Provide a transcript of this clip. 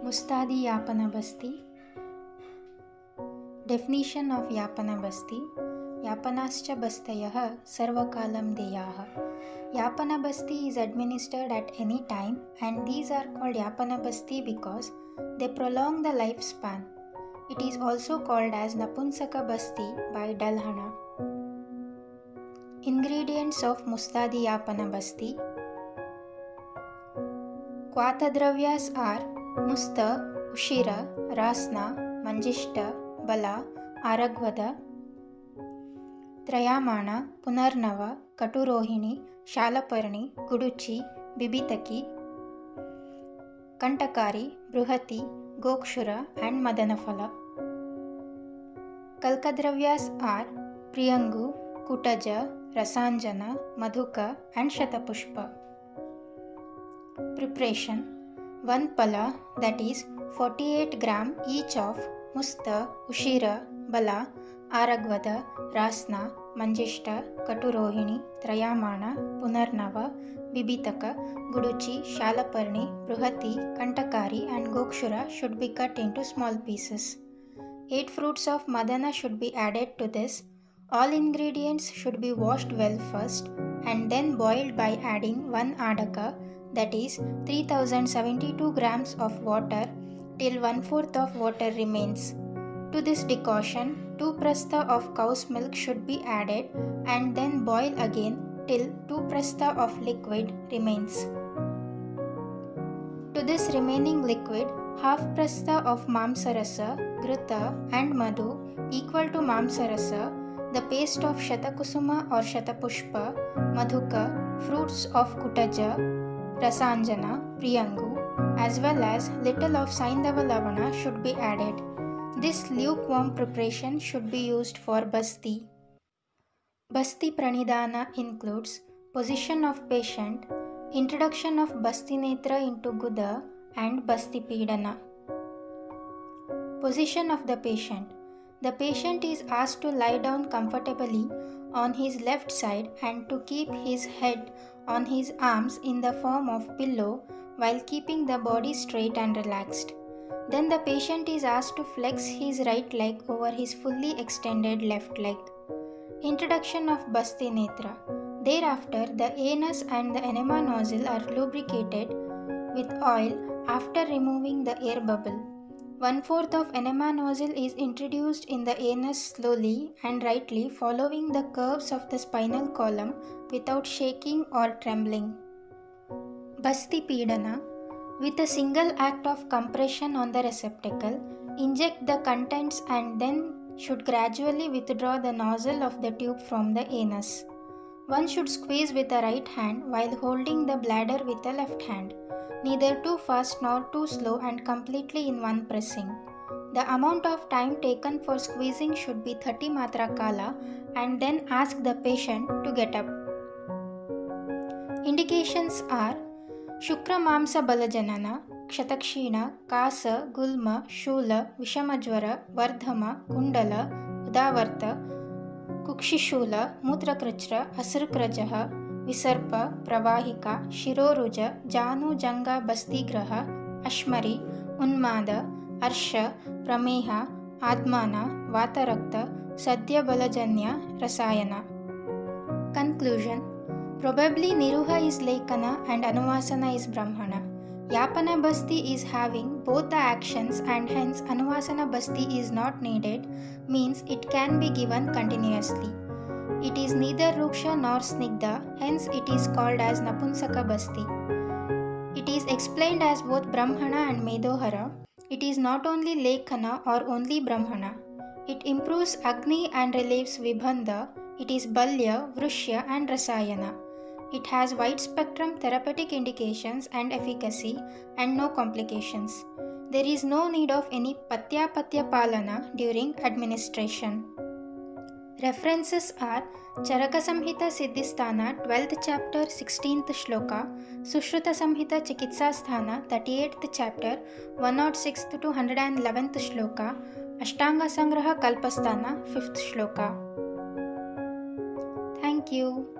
Mustadi Yapana Basti. Definition of Yapana Basti. Yapanascha Bastayah Sarvakalam Deyaha. Yapana Basti is administered at any time, and these are called Yapana Basti because they prolong the lifespan. It is also called as Napunsaka Basti by Dalhana. Ingredients of Mustadi Yapana Basti. Kvatadravyas are Musta, Ushira, Rasna, Manjishta, Bala, Aragvada, Trayamana, Punarnava, Katurohini, Shalaparni, Guduchi, Bibitaki, Kantakari, Bruhati, Gokshura and Madanafala. Kalkadravyas are Priyangu, Kutaja, Rasanjana, Madhuka and Shatapushpa. Preparation. 1 pala, that is 48 gram each of Musta, Ushira, Bala, Aragvada, Rasna, Manjishta, Katurohini, Trayamana, Punarnava, Bibitaka, Guduchi, Shalaparni, Bruhati, Kantakari and Gokshura should be cut into small pieces. 8 fruits of Madana should be added to this. All ingredients should be washed well first and then boiled by adding 1 adaka, that is 3072 grams of water till 1/4 of water remains. To this decoction, 2 prastha of cow's milk should be added and then boil again till 2 prastha of liquid remains. To this remaining liquid, half prastha of mamsarasa, ghrita and madhu equal to mamsarasa, the paste of shatakusuma or shatapushpa, madhuka, fruits of kutaja, rasanjana, priyangu, as well as little of saindava lavana should be added. This lukewarm preparation should be used for basti. Basti pranidhana includes position of patient, introduction of basti netra into guda and basti pidana. Position of the patient. The patient is asked to lie down comfortably on his left side and to keep his head on his arms in the form of pillow while keeping the body straight and relaxed. Then the patient is asked to flex his right leg over his fully extended left leg. Introduction of basti netra. Thereafter, the anus and the enema nozzle are lubricated with oil after removing the air bubble. 1/4 of enema nozzle is introduced in the anus slowly and rightly, following the curves of the spinal column without shaking or trembling. Basti Pidana. With a single act of compression on the receptacle, inject the contents and then should gradually withdraw the nozzle of the tube from the anus. One should squeeze with the right hand while holding the bladder with the left hand, neither too fast nor too slow and completely in one pressing. The amount of time taken for squeezing should be 30 matra kala and then ask the patient to get up. Indications are Shukra Mamsa Balajanana, Kshatakshina, Kasa, Gulma, Shula, Vishamajvara, Vardhama, Kundala, Udavarta, Kukshishula, Mutrakrachra, Asrukrajaha, Visarpa, Pravahika, Shiroruja, Janu Janga Bastigraha, Ashmari, Unmada, Arsha, Prameha, Admana, Vatarakta, Sadhya Balajanya, Rasayana. Conclusion. Probably Niruha is Lekana and Anuvasana is Brahmana. Yapana Basti is having both the actions and hence Anuvasana Basti is not needed, means it can be given continuously. It is neither Ruksha nor Snigdha, hence it is called as Napunsaka Basti. It is explained as both Brahmana and Medohara. It is not only Lekana or only Brahmana. It improves Agni and relieves Vibhanda. It is Balya, Vrushya and Rasayana. It has wide spectrum therapeutic indications and efficacy and no complications. There is no need of any Patya Palana during administration. References are Charaka Samhita Siddhisthana 12th chapter 16th shloka, Sushruta Samhita Chikitsasthana 38th chapter 106th to 111th shloka, Ashtanga Sangraha Kalpasthana 5th shloka. Thank you.